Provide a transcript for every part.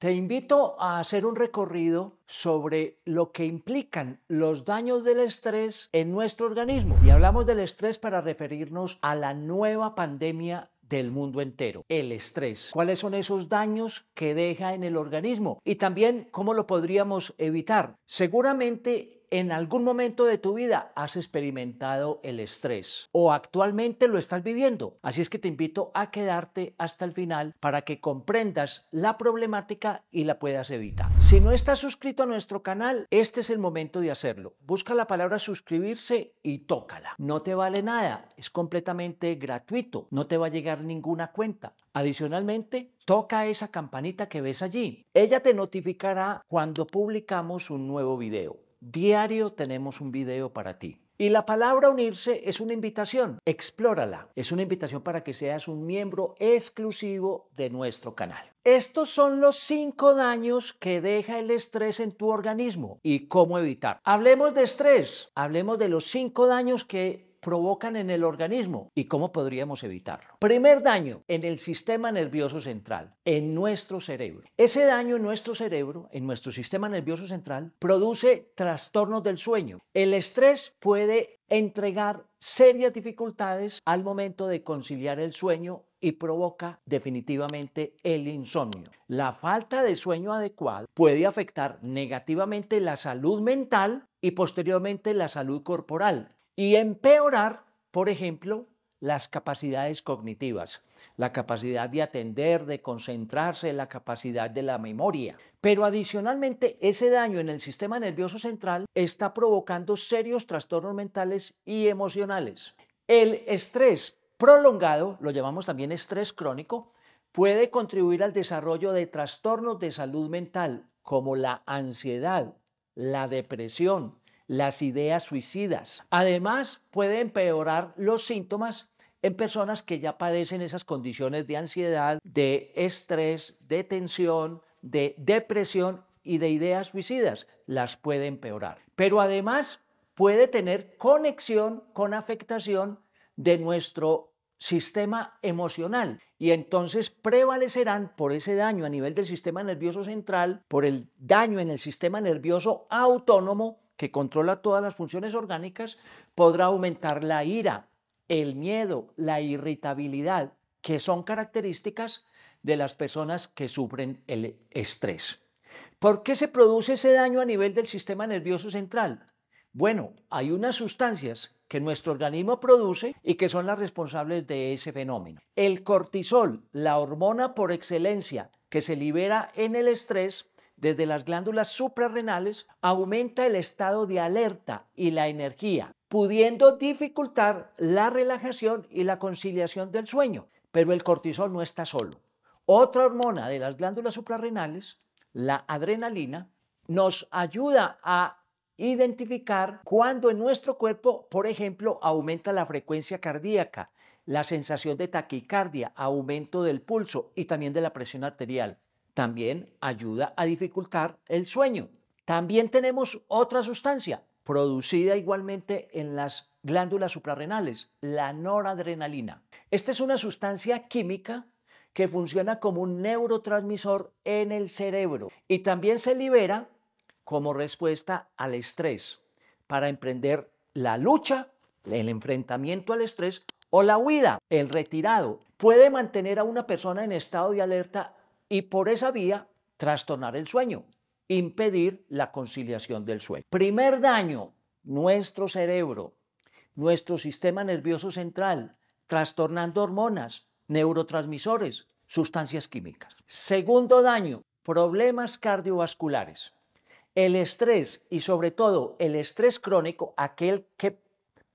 Te invito a hacer un recorrido sobre lo que implican los daños del estrés en nuestro organismo. Y hablamos del estrés para referirnos a la nueva pandemia del mundo entero, el estrés. ¿Cuáles son esos daños que deja en el organismo? Y también cómo lo podríamos evitar. Seguramente en algún momento de tu vida has experimentado el estrés o actualmente lo estás viviendo. Así es que te invito a quedarte hasta el final para que comprendas la problemática y la puedas evitar. Si no estás suscrito a nuestro canal, este es el momento de hacerlo. Busca la palabra suscribirse y tócala. No te vale nada, es completamente gratuito, no te va a llegar ninguna cuenta. Adicionalmente, toca esa campanita que ves allí. Ella te notificará cuando publicamos un nuevo video. Diario tenemos un video para ti. Y la palabra unirse es una invitación, explórala. Es una invitación para que seas un miembro exclusivo de nuestro canal. Estos son los 5 daños que deja el estrés en tu organismo y cómo evitar. Hablemos de estrés, hablemos de los 5 daños que provocan en el organismo y cómo podríamos evitarlo. Primer daño en el sistema nervioso central, en nuestro cerebro. Ese daño en nuestro cerebro, en nuestro sistema nervioso central, produce trastornos del sueño. El estrés puede entregar serias dificultades al momento de conciliar el sueño y provoca definitivamente el insomnio. La falta de sueño adecuado puede afectar negativamente la salud mental y posteriormente la salud corporal y empeorar, por ejemplo, las capacidades cognitivas, la capacidad de atender, de concentrarse, la capacidad de la memoria. Pero adicionalmente, ese daño en el sistema nervioso central está provocando serios trastornos mentales y emocionales. El estrés prolongado, lo llamamos también estrés crónico, puede contribuir al desarrollo de trastornos de salud mental como la ansiedad, la depresión, las ideas suicidas. Además, puede empeorar los síntomas en personas que ya padecen esas condiciones de ansiedad, de estrés, de tensión, de depresión y de ideas suicidas. Las puede empeorar. Pero además puede tener conexión con afectación de nuestro sistema emocional y entonces prevalecerán por ese daño a nivel del sistema nervioso central, por el daño en el sistema nervioso autónomo que controla todas las funciones orgánicas, podrá aumentar la ira, el miedo, la irritabilidad, que son características de las personas que sufren el estrés. ¿Por qué se produce ese daño a nivel del sistema nervioso central? Bueno, hay unas sustancias que nuestro organismo produce y que son las responsables de ese fenómeno. El cortisol, la hormona por excelencia que se libera en el estrés desde las glándulas suprarrenales, aumenta el estado de alerta y la energía, pudiendo dificultar la relajación y la conciliación del sueño. Pero el cortisol no está solo. Otra hormona de las glándulas suprarrenales, la adrenalina, nos ayuda a identificar cuando en nuestro cuerpo, por ejemplo, aumenta la frecuencia cardíaca, la sensación de taquicardia, aumento del pulso y también de la presión arterial. También ayuda a dificultar el sueño. También tenemos otra sustancia producida igualmente en las glándulas suprarrenales, la noradrenalina. Esta es una sustancia química que funciona como un neurotransmisor en el cerebro y también se libera como respuesta al estrés para emprender la lucha, el enfrentamiento al estrés o la huida, el retirado. Puede mantener a una persona en estado de alerta y por esa vía trastornar el sueño, impedir la conciliación del sueño. Primer daño, nuestro cerebro, nuestro sistema nervioso central, trastornando hormonas, neurotransmisores, sustancias químicas. Segundo daño, problemas cardiovasculares. El estrés y sobre todo el estrés crónico, aquel que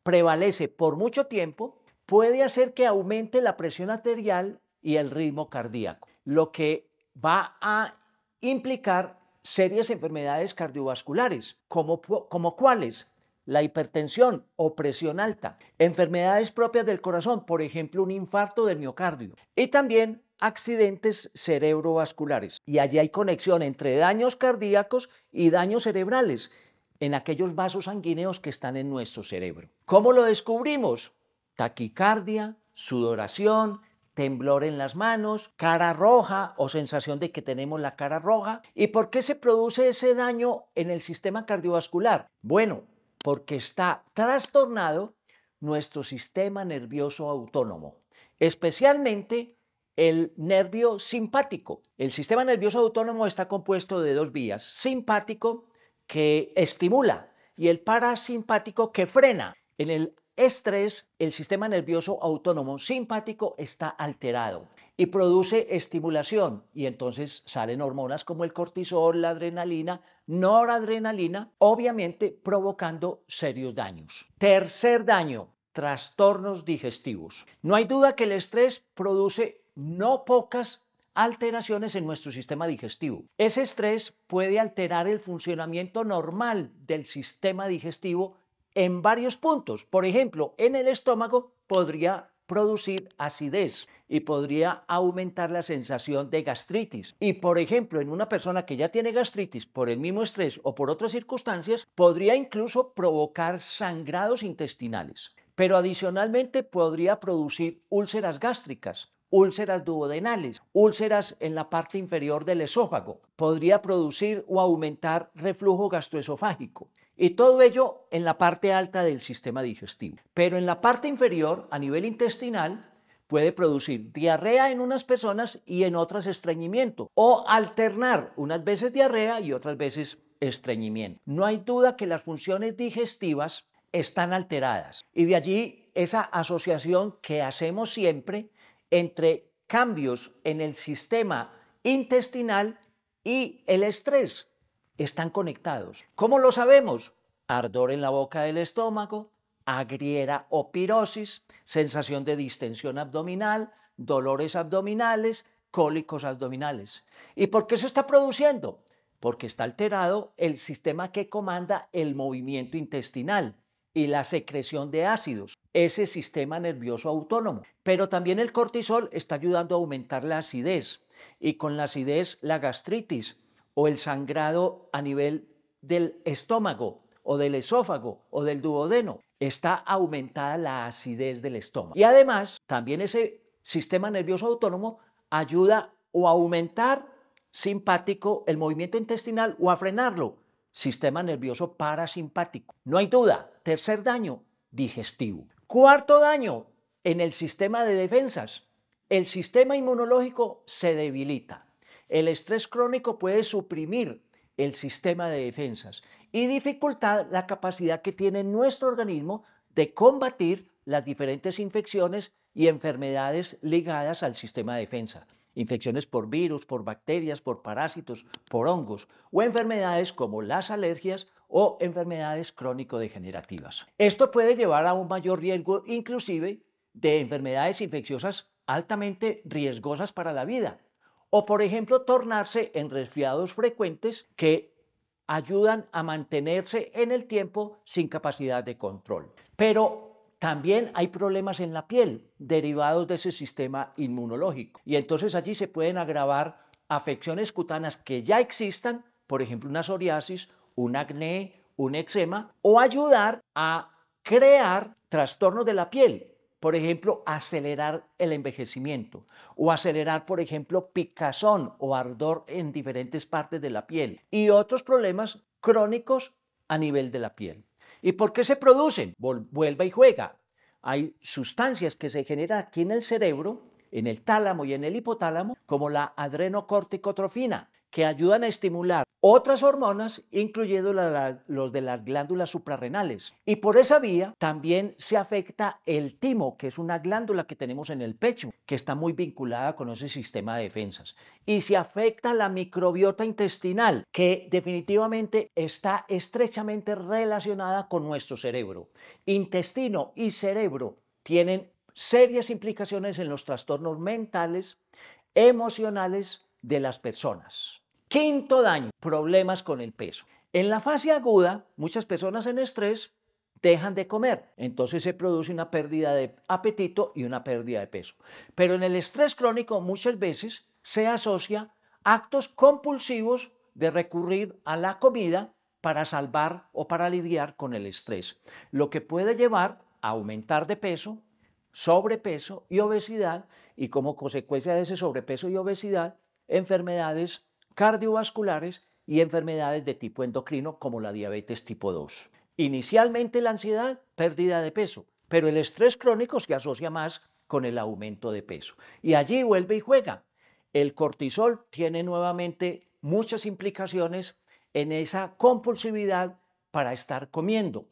prevalece por mucho tiempo, puede hacer que aumente la presión arterial y el ritmo cardíaco, lo que va a implicar serias enfermedades cardiovasculares, como cuáles: la hipertensión o presión alta, enfermedades propias del corazón, por ejemplo, un infarto del miocardio, y también accidentes cerebrovasculares. Y allí hay conexión entre daños cardíacos y daños cerebrales en aquellos vasos sanguíneos que están en nuestro cerebro. ¿Cómo lo descubrimos? Taquicardia, sudoración, temblor en las manos, cara roja o sensación de que tenemos la cara roja. ¿Y por qué se produce ese daño en el sistema cardiovascular? Bueno, porque está trastornado nuestro sistema nervioso autónomo, especialmente el nervio simpático. El sistema nervioso autónomo está compuesto de dos vías: simpático, que estimula, y el parasimpático, que frena. En el estrés, el sistema nervioso autónomo simpático está alterado y produce estimulación, y entonces salen hormonas como el cortisol, la adrenalina, noradrenalina, obviamente provocando serios daños. Tercer daño: trastornos digestivos. No hay duda que el estrés produce no pocas alteraciones en nuestro sistema digestivo. Ese estrés puede alterar el funcionamiento normal del sistema digestivo en varios puntos. Por ejemplo, en el estómago podría producir acidez y podría aumentar la sensación de gastritis. Y por ejemplo, en una persona que ya tiene gastritis por el mismo estrés o por otras circunstancias, podría incluso provocar sangrados intestinales. Pero adicionalmente podría producir úlceras gástricas, úlceras duodenales, úlceras en la parte inferior del esófago. Podría producir o aumentar reflujo gastroesofágico. Y todo ello en la parte alta del sistema digestivo. Pero en la parte inferior, a nivel intestinal, puede producir diarrea en unas personas y en otras estreñimiento, o alternar unas veces diarrea y otras veces estreñimiento. No hay duda que las funciones digestivas están alteradas, y de allí esa asociación que hacemos siempre entre cambios en el sistema intestinal y el estrés. Están conectados. ¿Cómo lo sabemos? Ardor en la boca del estómago, agriera o pirosis, sensación de distensión abdominal, dolores abdominales, cólicos abdominales. ¿Y por qué se está produciendo? Porque está alterado el sistema que comanda el movimiento intestinal y la secreción de ácidos, ese sistema nervioso autónomo. Pero también el cortisol está ayudando a aumentar la acidez, y con la acidez la gastritis o el sangrado a nivel del estómago o del esófago o del duodeno. Está aumentada la acidez del estómago. Y además, también ese sistema nervioso autónomo ayuda o a aumentar simpático el movimiento intestinal o a frenarlo, sistema nervioso parasimpático. No hay duda. Tercer daño, digestivo. Cuarto daño, en el sistema de defensas. El sistema inmunológico se debilita. El estrés crónico puede suprimir el sistema de defensas y dificultar la capacidad que tiene nuestro organismo de combatir las diferentes infecciones y enfermedades ligadas al sistema de defensa. Infecciones por virus, por bacterias, por parásitos, por hongos, o enfermedades como las alergias o enfermedades crónico-degenerativas. Esto puede llevar a un mayor riesgo inclusive de enfermedades infecciosas altamente riesgosas para la vida, o por ejemplo tornarse en resfriados frecuentes que ayudan a mantenerse en el tiempo sin capacidad de control. Pero también hay problemas en la piel derivados de ese sistema inmunológico, y entonces allí se pueden agravar afecciones cutáneas que ya existan, por ejemplo una psoriasis, un acné, un eczema, o ayudar a crear trastornos de la piel. Por ejemplo, acelerar el envejecimiento o acelerar, por ejemplo, picazón o ardor en diferentes partes de la piel y otros problemas crónicos a nivel de la piel. ¿Y por qué se producen? Vuelva y juega. Hay sustancias que se generan aquí en el cerebro, en el tálamo y en el hipotálamo, como la adrenocorticotrofina, que ayudan a estimular otras hormonas, incluyendo los de las glándulas suprarrenales. Y por esa vía también se afecta el timo, que es una glándula que tenemos en el pecho, que está muy vinculada con ese sistema de defensas. Y se afecta la microbiota intestinal, que definitivamente está estrechamente relacionada con nuestro cerebro. Intestino y cerebro tienen serias implicaciones en los trastornos mentales, emocionales de las personas. Quinto daño, problemas con el peso. En la fase aguda, muchas personas en estrés dejan de comer, entonces se produce una pérdida de apetito y una pérdida de peso. Pero en el estrés crónico muchas veces se asocia actos compulsivos de recurrir a la comida para salvar o para lidiar con el estrés, lo que puede llevar a aumentar de peso, sobrepeso y obesidad, y como consecuencia de ese sobrepeso y obesidad, enfermedades cardiovasculares y enfermedades de tipo endocrino como la diabetes tipo 2. Inicialmente la ansiedad, pérdida de peso, pero el estrés crónico se asocia más con el aumento de peso. Y allí vuelve y juega. El cortisol tiene nuevamente muchas implicaciones en esa compulsividad para estar comiendo.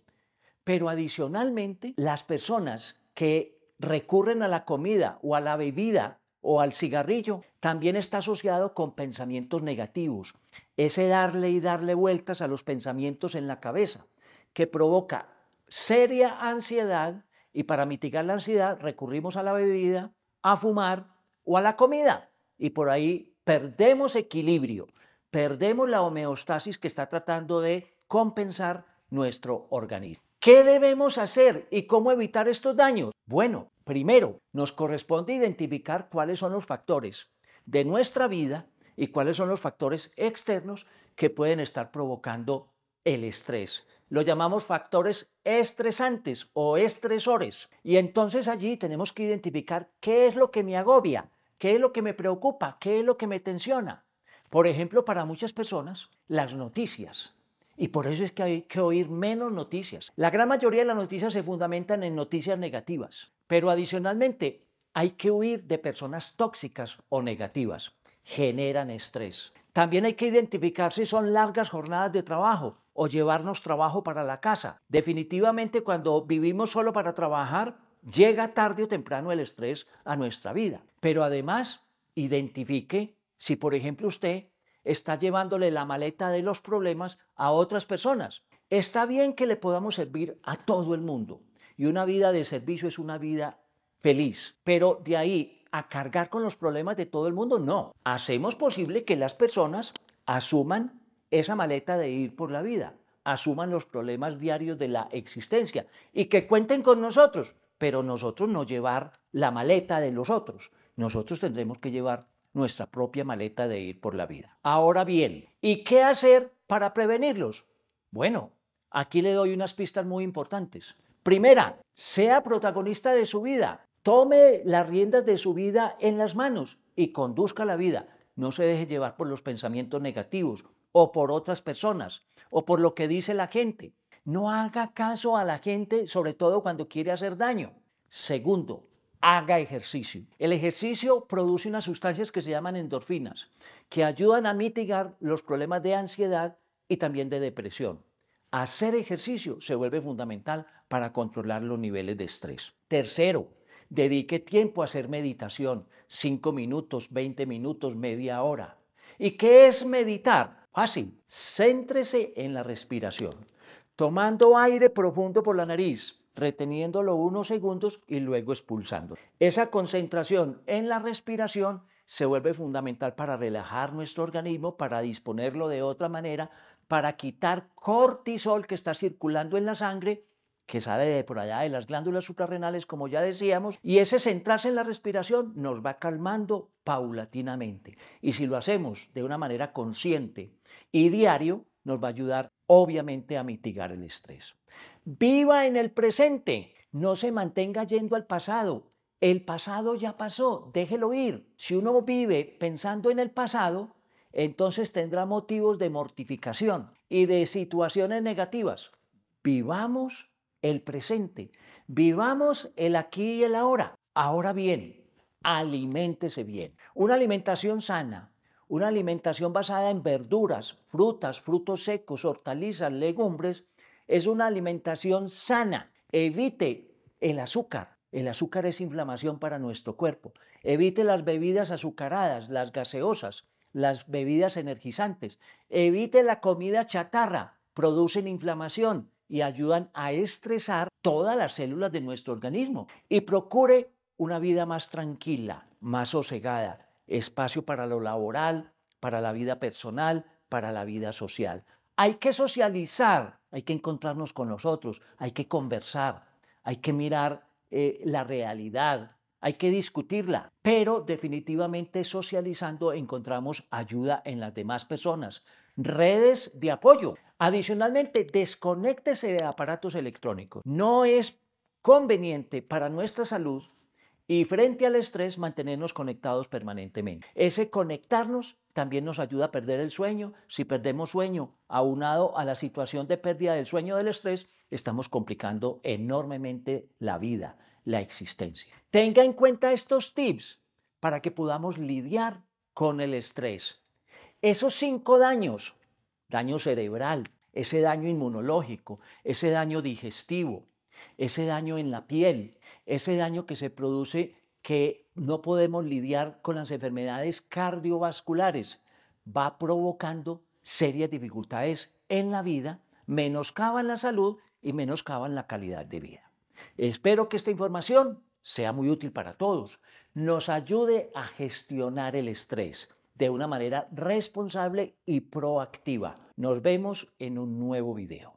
Pero adicionalmente, las personas que recurren a la comida o a la bebida o al cigarrillo también está asociado con pensamientos negativos. Ese darle y darle vueltas a los pensamientos en la cabeza, que provoca seria ansiedad, y para mitigar la ansiedad recurrimos a la bebida, a fumar o a la comida. Y por ahí perdemos equilibrio, perdemos la homeostasis que está tratando de compensar nuestro organismo. ¿Qué debemos hacer y cómo evitar estos daños? Bueno, primero nos corresponde identificar cuáles son los factores de nuestra vida y cuáles son los factores externos que pueden estar provocando el estrés. Lo llamamos factores estresantes o estresores. Y entonces allí tenemos que identificar qué es lo que me agobia, qué es lo que me preocupa, qué es lo que me tensiona. Por ejemplo, para muchas personas, las noticias. Y por eso es que hay que oír menos noticias. La gran mayoría de las noticias se fundamentan en noticias negativas, pero adicionalmente hay que huir de personas tóxicas o negativas. Generan estrés. También hay que identificar si son largas jornadas de trabajo o llevarnos trabajo para la casa. Definitivamente cuando vivimos solo para trabajar, llega tarde o temprano el estrés a nuestra vida. Pero además, identifique si, por ejemplo, usted está llevándole la maleta de los problemas a otras personas. Está bien que le podamos servir a todo el mundo, y una vida de servicio es una vida feliz, pero de ahí a cargar con los problemas de todo el mundo, no. Hacemos posible que las personas asuman esa maleta de ir por la vida, asuman los problemas diarios de la existencia y que cuenten con nosotros, pero nosotros no llevar la maleta de los otros. Nosotros tendremos que llevar nuestra propia maleta de ir por la vida. Ahora bien, ¿y qué hacer para prevenirlos? Bueno, aquí le doy unas pistas muy importantes. Primera, sea protagonista de su vida. Tome las riendas de su vida en las manos y conduzca la vida. No se deje llevar por los pensamientos negativos o por otras personas o por lo que dice la gente. No haga caso a la gente, sobre todo cuando quiere hacer daño. Segundo, haga ejercicio. El ejercicio produce unas sustancias que se llaman endorfinas, que ayudan a mitigar los problemas de ansiedad y también de depresión. Hacer ejercicio se vuelve fundamental para controlar los niveles de estrés. Tercero, dedique tiempo a hacer meditación, 5 minutos, 20 minutos, media hora. ¿Y qué es meditar? Fácil, céntrese en la respiración, tomando aire profundo por la nariz, reteniéndolo unos segundos y luego expulsando. Esa concentración en la respiración se vuelve fundamental para relajar nuestro organismo, para disponerlo de otra manera, para quitar cortisol que está circulando en la sangre, que sale de por allá de las glándulas suprarrenales, como ya decíamos, y ese centrarse en la respiración nos va calmando paulatinamente. Y si lo hacemos de una manera consciente y diario, nos va a ayudar obviamente a mitigar el estrés. Viva en el presente, no se mantenga yendo al pasado. El pasado ya pasó, déjelo ir. Si uno vive pensando en el pasado, entonces tendrá motivos de mortificación y de situaciones negativas. Vivamos el presente, vivamos el aquí y el ahora. Ahora bien, aliméntese bien. Una alimentación sana, una alimentación basada en verduras, frutas, frutos secos, hortalizas, legumbres, es una alimentación sana. Evite el azúcar. El azúcar es inflamación para nuestro cuerpo. Evite las bebidas azucaradas, las gaseosas, las bebidas energizantes. Evite la comida chatarra. Producen inflamación y ayudan a estresar todas las células de nuestro organismo. Y procure una vida más tranquila, más sosegada. Espacio para lo laboral, para la vida personal, para la vida social. Hay que socializar, hay que encontrarnos con los otros, hay que conversar, hay que mirar la realidad, hay que discutirla, pero definitivamente socializando encontramos ayuda en las demás personas. Redes de apoyo. Adicionalmente, desconéctese de aparatos electrónicos. No es conveniente para nuestra salud y frente al estrés mantenernos conectados permanentemente. Ese conectarnos también nos ayuda a perder el sueño. Si perdemos sueño aunado a la situación de pérdida del sueño del estrés, estamos complicando enormemente la vida, la existencia. Tenga en cuenta estos tips para que podamos lidiar con el estrés. Esos 5 daños, daño cerebral, ese daño inmunológico, ese daño digestivo, ese daño en la piel, ese daño que se produce que no podemos lidiar con las enfermedades cardiovasculares, va provocando serias dificultades en la vida, menoscaban la salud y menoscaban la calidad de vida. Espero que esta información sea muy útil para todos, nos ayude a gestionar el estrés de una manera responsable y proactiva. Nos vemos en un nuevo video.